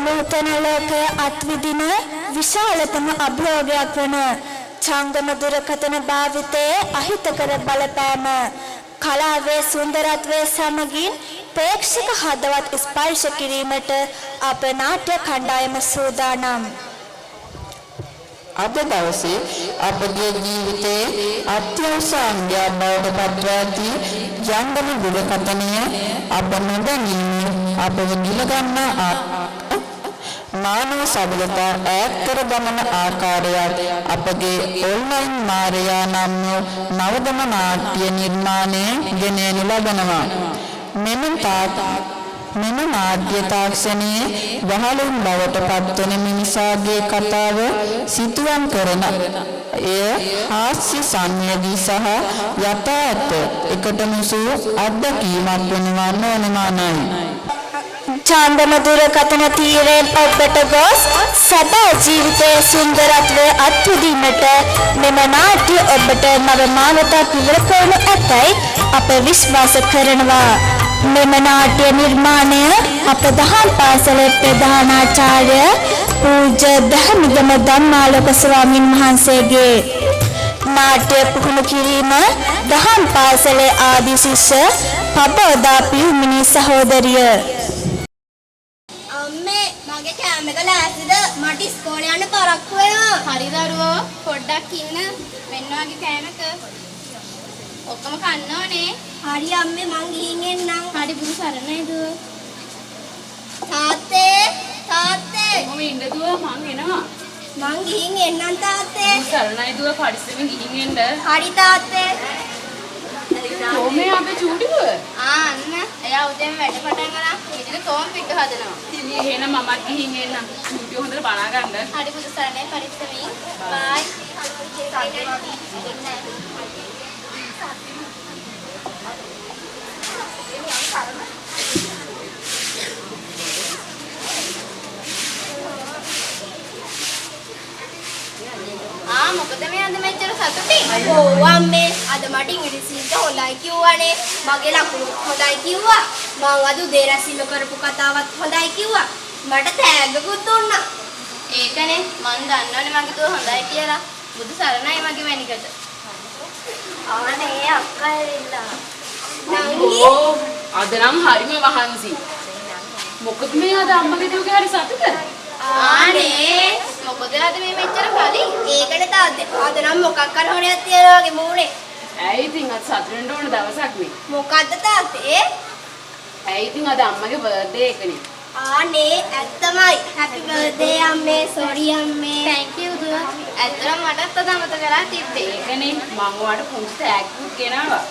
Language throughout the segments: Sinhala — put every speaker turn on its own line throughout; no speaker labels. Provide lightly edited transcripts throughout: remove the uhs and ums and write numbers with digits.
නූතන ලෝකයේ අත්විදින විශාලතම අභියෝගයක් වන චංගම දුරකථන භාවිතයේ අහිතකර බලපෑම කලාවේ සුන්දරත්වයේ සමගින් ප්‍රේක්ෂක හදවත් ස්පර්ශ කිරීමට අප නාට්‍ය කණ්ඩායම සූදානම්.
අද දවසේ අපගේ ජීවිතයේ අත්‍යවශ්‍ය බවට පත් ඇති ජංගම දුරකථනය අප නොදැනීම අපව ගිලගන්නා මානව සබලතා ඈත් කර දමන ආකාරයත් අපගේ ඔන්ලයින් මාරයා නම් නවදම නාට්‍ය නිර්මාණය ගෙනෙනු ලබනවා. මෙම නාට්‍ය තාක්ෂණයේ වහලුන් බවට පත්වන මිනිසාගේ කතාව සිතුවම් කරන එය හාස්‍ය සංවේදී සහ යථා ඇත්ත එකට මුසු අත්දැකීමක් වෙනවා නොනමානයි.
චාන්දම දුරකථන තීරයෙන් ඔබට ගොස් සදා ජීවිතයේ සුන්දරත්වය අත්විඳීමට මෙම නාට්‍ය ඔබට නව මානවතා පිළිවෙල කරනු ඇතැයි අප විශ්වාස කරනවා. මෙම නාට්‍ය නිර්මාණය අප දහම් පාසලේ ප්‍රධානාචාර්ය පූජ්‍ය දහමිගම ධම්මාලෝක ස්වාමීන් වහන්සේගේ නාට්‍ය පුහුණු කිරීම දහම් පාසලේ ආදි ශිෂ්‍ය පබෝදා පියුමිනි සහෝදරිය.
අම්මේ මගේ කෑම එක ලෑස්තිද? මට ඉස්කෝලේ යන්න පරක්කු වෙනවා.
හරි දරුවෝ පොඩ්ඩක් ඉන්න. මෙන්න වගේ කෑමක ඔක්කොම කන්න ඕනේ.
හරි අම්මේ මං ගිහින් එන්නම්.
හරි බුදු සරණයි දුව.
තාත්තේ
මොම ඉන්න දුව මං එනවා.
මං ගිහින් එන්නම් තාත්තේ.
බුදු සරණයි දුව පරිස්සමෙන් ගිහින් එන්න.
හරි තාත්තේ.
කොහොමද අපේ චූටි දුව? අන්න එයා උදේම වැඩ පටන් ගන්න. ඉතින් තෝම් පිට හදනවා. එහෙනම් මමත් ගිහින් එන්නම්. චූටි හොඳට බලා ගන්න. හරි බුදු සරණයි පරිස්සමෙන්. බයි. මොකද මේ අද මෙච්චර සතුටින්?
ඔව් අම්මේ අද මට ඉංග්‍රීසියට හොඳයි කිව්වනේ. මගේ ලකුණු හොඳයි කිව්වා. මං අද උදේ රැසිම කරපු කතාවත් හොඳයි කිව්වා. මට තෑග්ගකුත් දුන්නා.
ඒකනේ මං දන්නවනේ මගේ දුව හොඳයි කියලා. බුදු සරණයි මගේ වැනිකට.
ආනේ අක්කා එරිලා.
ඕ අද නම් හරිම වහන්සි. මොකද මේ අද අම්මගේ දුවගේ හරි සතුට?
ආනේ
මොකද අද මේ මෙච්චර කලින්?
ඒකට තාත්තේ අද නම් මොකක් කර හොරයක් තියනවා වගේ මූණේ.
ඇයි ඉතින් අද සතුට වෙන්න ඕන දවසක් මේ.
මොකද්ද තාත්තේ?
ඇයි ඉතින් අද අම්මගේ බර්ත්ඩේ එකනේ.
ආනේ ඇත්තමයි. හැපි බර්ත්ඩේ අම්මේ. සෝරි අම්මේ.
thank you දුව. ඇත්තටම මටත් අද අමතක කරලා තිබ්බේ. ඒකනේ මම ඔයාලට පුංචි ටැග්ගුත් ගෙනාවා.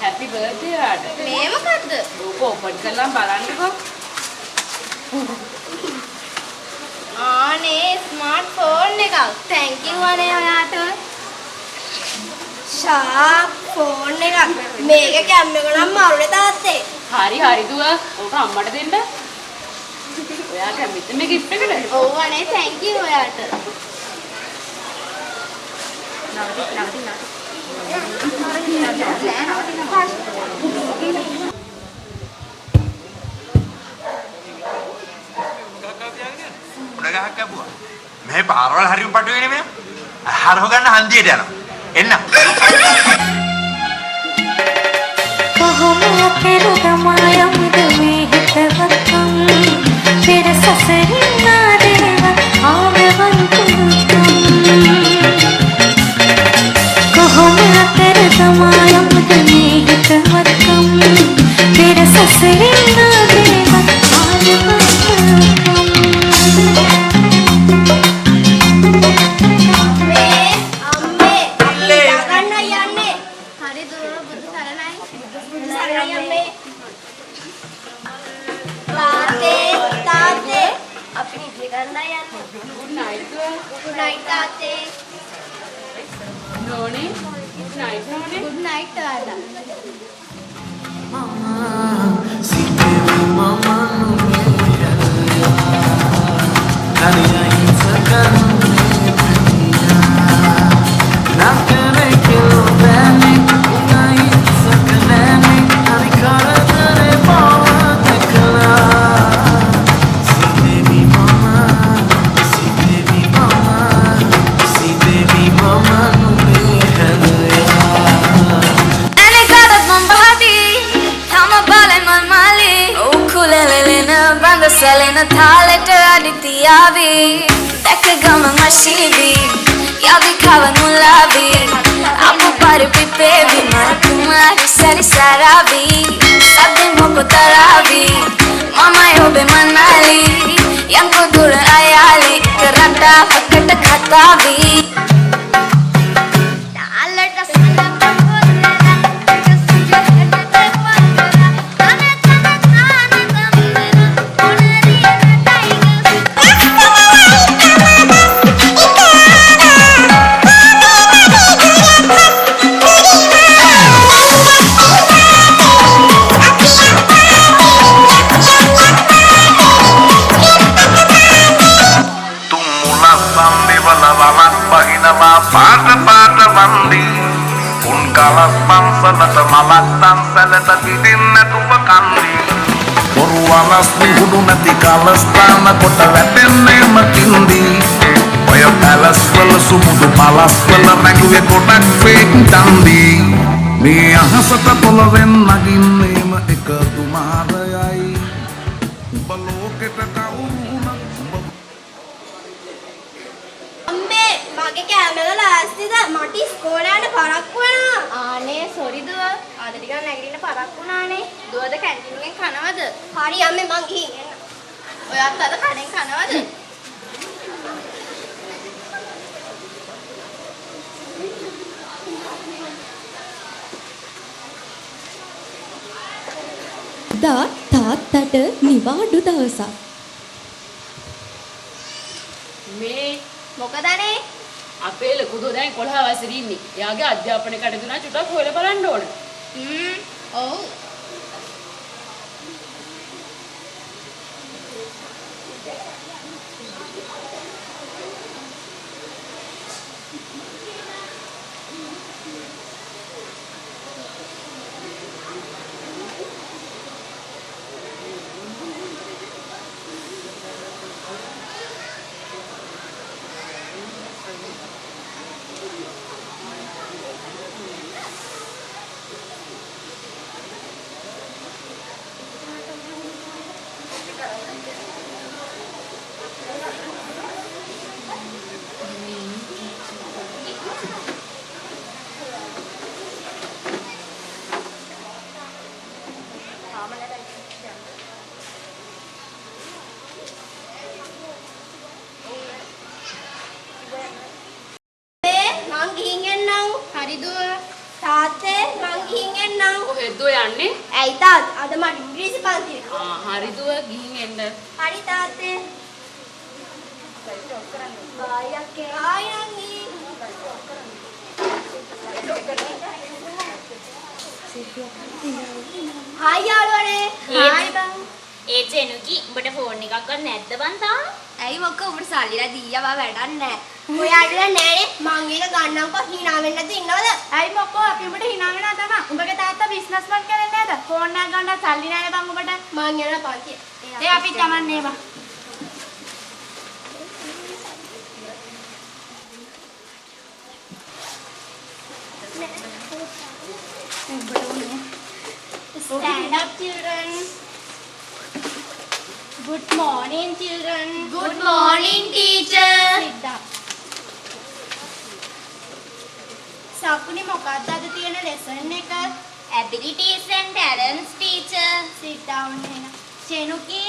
හැපි බර්ත්ඩේ ඔයාලට.
මේ මොකද්ද?
ඕක ඕපන් කරලා බලන්නකෝ.
ආනේ ස්මාර්ට්ෆෝන් එකක්.
thank you අනේ ඔයාට.
ෂාප් ෆෝන් එකක්. මේක කැම් එක නම් මාරුනේ තාත්තේ.
හරි දුව. ඕක අම්මට දෙන්න. ඔයා කැමතිද මේ gift එකට?
ඔව් අනේ thank you ඔයාට.
උඩගහක් කැපුවා. මේ පාරවල් හරියම පටු වෙන්නේ මේ. හරව ගන්න හන්දියට යනවා. එන්න.
කොහොම පෙරදමා යමුද මේ හිතවත්කම් පෙර සසරින් නාදේව ආවවන් කුතුම් කොහොම පෙරදමා යමුද මේ හිතවත්කම් පෙර සසරින් නාදේව ආවවන්
Good night, tate.
Noni, good night, Noni.
Good night, Tata.
Baby යන තාලෙට අඩිතියාවී දැක ගම මශීවී යවි කවනුලාවී අපු පරිපිපේවි මන කුමාරි සැරිසරාවී සද්දෙන් මොකොතරාවී මමයි ඔබේ මනාලී යංකෝ දුර අයාලි කරටාවකට කතාවී
පාට පාට වන්දි උන් කලස් පන්සලට මලක් තන්සලට පිටින්න තුප කන්දි පොරු වලස් නිහුණු නැති කලස්ථාන කොට වැටෙන්නේම කින්දි ඔය පැලස් වල සුමුදු පලස් වල නැගුවේ කොටක් ෆේක් දන්දි මේ අහසට පොළවෙන් නගින්නේම එක දුමාරයයි උඹ ලෝකෙට කවුරුන
මගේ කැමරා ලාස්තිද මට ඉස්කෝලේ යන්න පරක්කු වෙනවා. ආනේ සෝරි දුව. ආද ටිකක් නැගිටින්න පරක්කු වුණානේ. දුවද කැන්ටින් එකෙන් කනවද? හරි අම්මේ මං ගිහින් එන්න. ඔයත් අද කඩෙන් කනවද?
තාත්තට නිවාඩු දවසක්.
මේ
මොකදනේ?
අපේ ලොකු දෝ දැන් 11 වසරේ ඉන්නේ. එයාගේ අධ්‍යාපන කටයුතු නම් චුට්ටක් හොයලා බලන්න ඕන.
ඔව්.
හරි දුව.
තාත්තේ මං ගිහින් එන්නම්.
කොහෙද යන්නේ?
ඇයි තාත් අද මට ඉංග්‍රීසි පන්තිය.
හරි දුව ගිහින් එන්න.
හරි තාත්තේ. බයි අක්කේ. ආයි නංගි. හායි යාළුවනේ. හායි බං.
ඒ චෙනුකි උඹට ෆෝන් එකක් ගන්න නැද්ද බං තාම?
ඇයි මොකෝ උඹට සල්ලිලා දීයවා වැඩක් නැහැ. ඔයාට නෑනේ මං ඒක ගන්නම්කෝ hina වෙන්න නැද්ද ඉන්නවද?
ඇයි මොකෝ අපි උඹට hina වෙනවා තමයි. උඹගේ තාත්තා බිස්නස් මන් කරන්නේ නේද? ෆෝන් එකක් ගන්න සල්ලි නැහැ බං උඹට.
මං යන පන්තිය.
ඒ අපි තමන්නේ බං.
Stand up children. Good morning children.
Good morning teacher.
Sit down. සකුනි මොකක්ද අද තියෙන ලෙසන් එක?
Abilities and talents teacher.
Sit down එහෙනම්. චෙනුකි.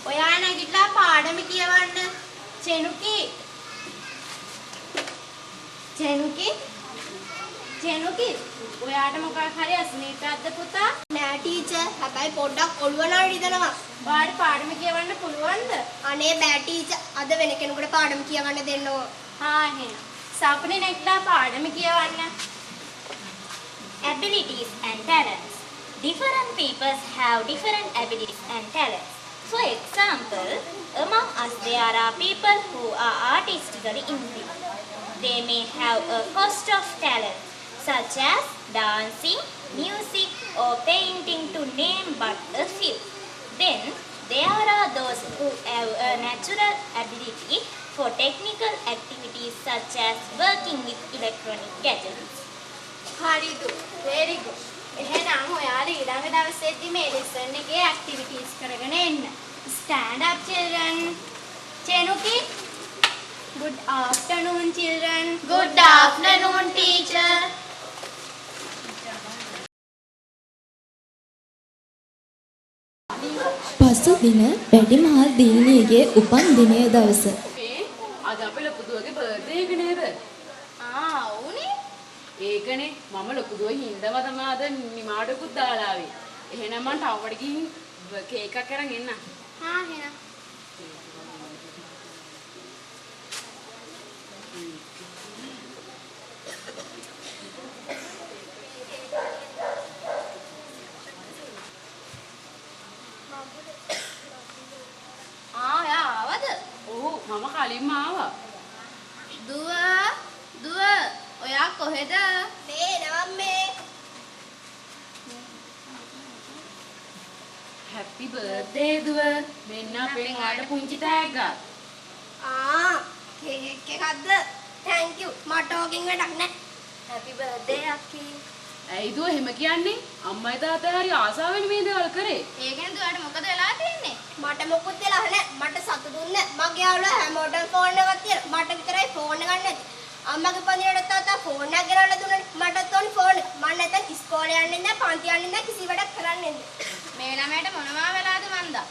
ඔයා නැගිටලා පාඩම කියවන්න. චෙනුකි. ඔයාට මොකක් හරි අසනීපයක්ද පුතා? නෑ ටීචර්. හැබැයි පොඩ්ඩක් ඔළුව නඩ රිදෙනවා. ඔයාට පාඩම කියවන්න පුළුවන්ද? අනේ බෑ ටීචර්. අද වෙන කෙනෙකුට පාඩම කියවන්න දෙන්න ඕන. හා එහෙනම්. සකුනි නැගිටලා පාඩම කියවන්න.
Abilities and talents. Different people have different abilities and talents. For example, among us there are people who are artistically inclined. They may have a host of talents such as dancing, music or painting to name but a few. Then there are those who have a natural ability for technical activities such as working with electronic gadgets.
හරි දු. very good.
එහෙනම් ඔයාලා ඊළඟ දවසේදී මේ ලෙසන් එකේ ඇක්ටිවිටීස් කරගෙන එන්න. Stand up children. Chenuki. Good afternoon children. Good afternoon teacher.
පසුදින වැඩිමහල් දිල්නියගේ උපන් දිනය දවස.
අද අපේ ලොකු දුවගේ බර්ත්ඩේ එක නේද?
උනේ?
ඒකනේ මම ලොකු දුව හින්දාම තමයි අද නිමාඩකුත් දාලා ආවේ. එහෙනම් මම ටවුමට ගිහින් කේක් එකක් අරන් එන්න.
එහෙනම්.
මම කලින්ම ආවා.
දුව ඔයා කොහෙද?
මේ නම මේ.
හැපි බර්ත්ඩේ දුව. මෙන්න අපෙන් ආට පුංචි ටැග් එකක්.
කේක් එකක්ද? thank you. මට ඕකින් වැඩක් නැහැ.
Happy birthday අක්කී.
ඇයි දුව එහෙම කියන්නේ? අම්මයි තාත්තයි හරි ආසාවෙන් මේ දේවල් කරේ.
ඒකනේ දුවට මොකද වෙලා තියෙන්නේ?
මට මොකුත් වෙලා නැහැ. මට සතුටු දුන්නේ. මගේ යාළුවා හැමෝටම ෆෝන් එකක් තියෙනවා. මට විතරයි ෆෝන් එකක් නැති. අම්මගේ පන්තියට තාත්තා ෆෝන් එකක් ගෙනල්ලා දුන්නා. මටත් ඕනේ ෆෝන් එක. මම නැත්නම් ඉස්කෝලේ යන්නේ නැහැ, පන්ති යන්නේ නැහැ, කිසි වැඩක් කරන්නේ නැහැ.
මේ ළමයට මොනවා වෙලාද මන්දා?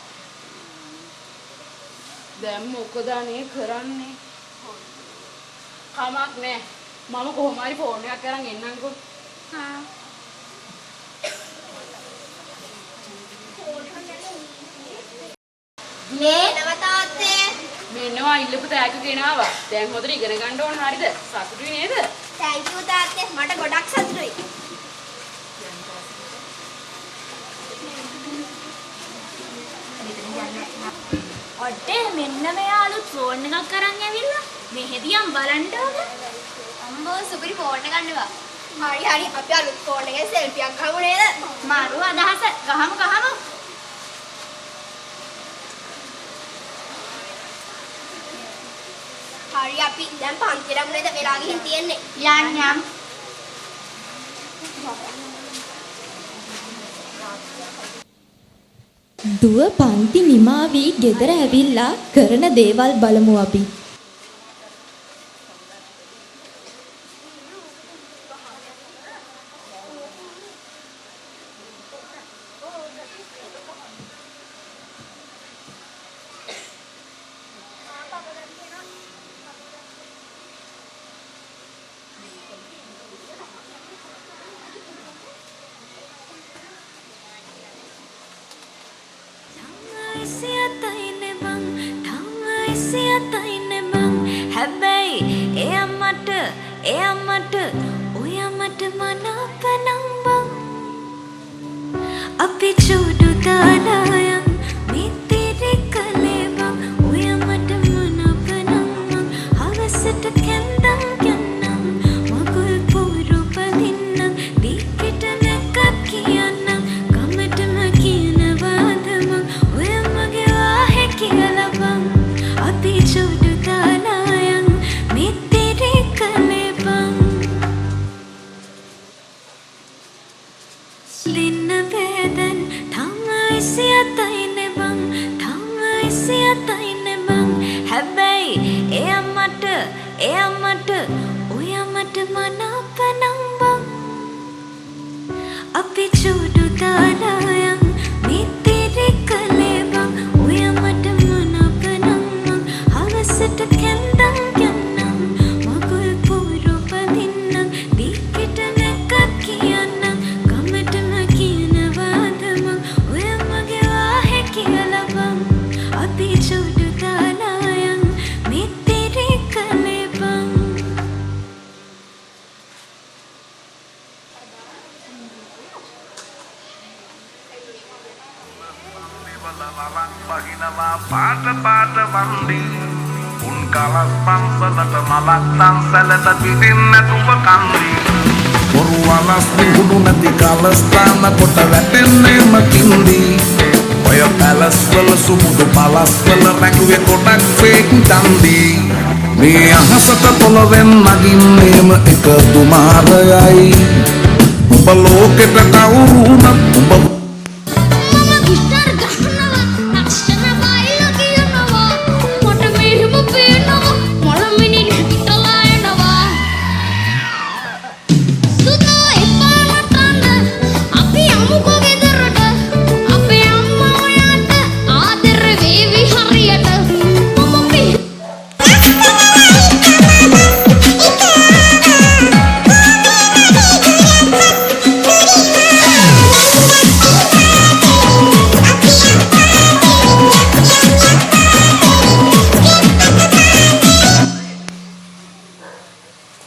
දැන් මොකද අනේ කරන්නේ? කමක් නෑ. මම කොහොම හරි ෆෝන් එකක් අරන් එන්නම්කෝ.
මේ නම තාත්තේ.
මෙන්නවා ඉල්ලපු තෑග්ග ගෙනාවා. දැන් හොඳට ඉගෙන ගන්න ඕන හරිද? සතුටුයි නේද?
thank you තාත්තේ. මට ගොඩක් සතුටුයි.
ඔට්ටේ මෙන්න මෙයා අලුත් ෆෝන් එකක් අරන් ඇවිල්ලා. මෙහෙදියම් බලන්න ඕනේ.
අම්බෝ සුපිරි ෆෝන් එකක් ගන්නවා.
හරි අපි අලුත් ෆෝන් එකේ සෙල්ෆි එකක් ගමු නේද?
මාරු අදහස. ගහමු.
හරි අපි දැන් පන්තිරම් නේද වෙලා ගිහින් තියෙන්නේ.
යම්.
දුව පන්ති නිමා වී ගෙදර ඇවිල්ලා කරන දේවල් බලමු අපි.
හැබැයි එයා මට ඔයා මට මනාපනම් බං අපි චුඩු දාලායන් මිතිරි කලේ බං ඔයා මට මනාපනම් බං හවසට කැන්දම් යන්නම් මගුල් පුරු පදින්නම් දික්කට නැකක් කියන්නම් කමටම කියනවාද මං ඔයා මගේ වාහේ කියලා බං අපි චුඩු දාලායන් මිතිරි කලේ බං ලින්න වේදන් තමයි සියතයිනේ බං හැබැයි එයා මට ඔයා මට මනාපනම් බං අපි චුඩු දාලායන් මිතිරි කලේ බං ඔයා මට මනාපනම් බං හවසට කැන්දම් යන්නම් මගුල් පුරු පදින්නම් දික්කට නැකක් කියන්නම් කමටම කියනවාද මං ඔයා මගේ වාහේ කියලා බං අපි චුඩු දාලායන් මිතිරි කලේ බං
පාට පාට වන්දි උන් කලස් පන්සලට මලක් තන්සලට පිටින් නැතුව කන්දි පොරු වලස් නිහුණු නැති කලස්ථාන කොට වැටෙන්නේම කින්දි ඔය පැලස් වල සුමුදු පලස් වල රැඟුවේ කොටක් ෆේක් තන්දි මේ අහසට පොළවෙන් නගින්නේම එක දුමාරයයි ඔබ උඹ ලෝකෙට කවුරු වුණත් උඹ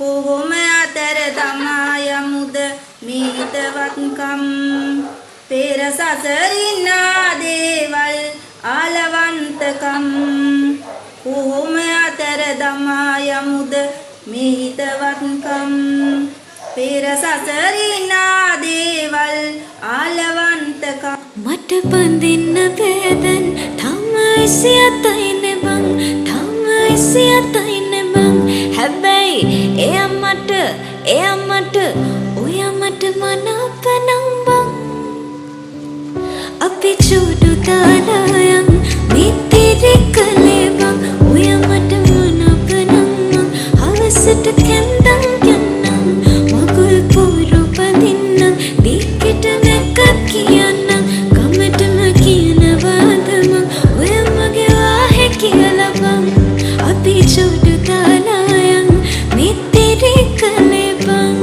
කොහොම අතර තමා යමුද මිහිතවත්කම් පෙර සසරින් ආදේවල් ආලවන්තකම් කොහොම අතර තමා යමුද මිහිතවත්කම් පෙර සසරින් ආදේවල් ආලවන්තකම්
මට බඳින්න බෑදන් තමයි සියතයින බං තමයි සියතයින බං හැබැයි එයා මට ඔයා මට මනාපනම් බං අපි චුඩු දාලා යම් මිත්‍රි කලේ බං ඔයා මට මනාපනම් බං හවසට කැන්දම් යන්නම් මගුල් පොරු පදින්නම් දික්කට නැක කියන්නම් කමටම කියනවාද මං ඔයා මගේ වාහේ කියලා බං අපි චුඩු දාලා යම් මිත්‍රි කලේ බං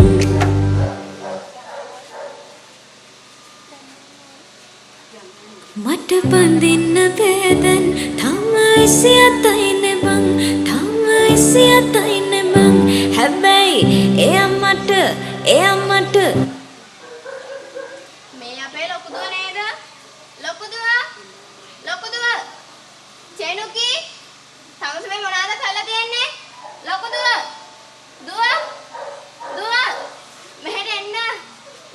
මට බඳින්න බෑදන් තමයි සියතයින බං තමයි සියතයින බං හැබැයි එයා මට
මේ අපේ ලොකු දුව නේද? ලොකු දුව චේනුකි තමස මේ මොනවාද කරලා තියන්නේ? ලොකු දුව මෙහෙට එන්න.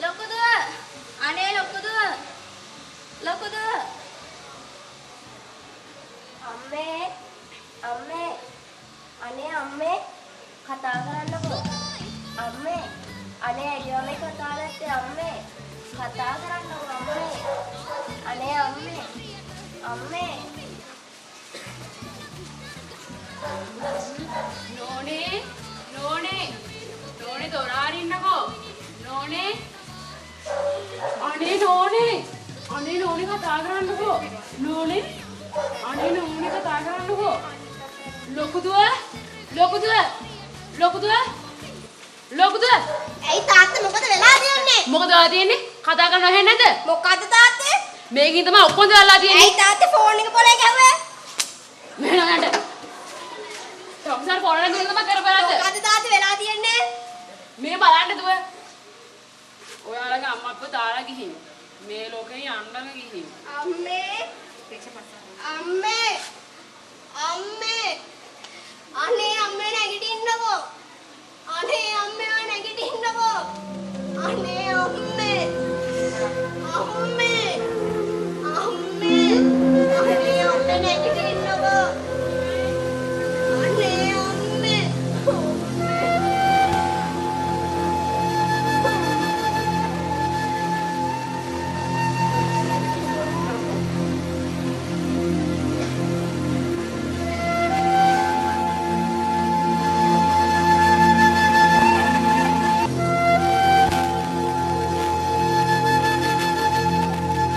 ලොකු දුව අනේ ලොකු දුව අම්මේ කතා කරන්නකෝ. අම්මේ අනේ අයියෝ මේ කතා නැත්තේ අම්මේ කතා කරන්නකෝ අම්මේ. අනේ අම්මේ
නෝනේ දොර අරින්නකෝ. නෝනේ කතා කරන්නකෝ. නෝනේ කතා කරන්නකෝ. ලොකු දුව
ඇයි තාත්තා මොකද වෙලා තියන්නේ?
මොකද වෙලා තියෙන්නේ? කතා කරනව හෙන්නේ නැද්ද?
මොකද්ද තාත්තේ?
මේකින් තමයි ඔක්කොම දෙවල්ලා තියෙන්නේ.
ඇයි තාත්තේ ෆෝන් එක පොලේ ගැහුවේ?
මෙහෙම යන්න. තම්සාර ෆෝන් එක දුන්න තමයි කරපෑද්ද?
මොකද්ද තාත්තේ වෙලා තියන්නේ?
මේ බලන්න දුව. ඔයාලගේ අම්මා අප්පා තාලා ගිහින් මේ ලෝකේ යන්නම ගිහින්.
අම්මේ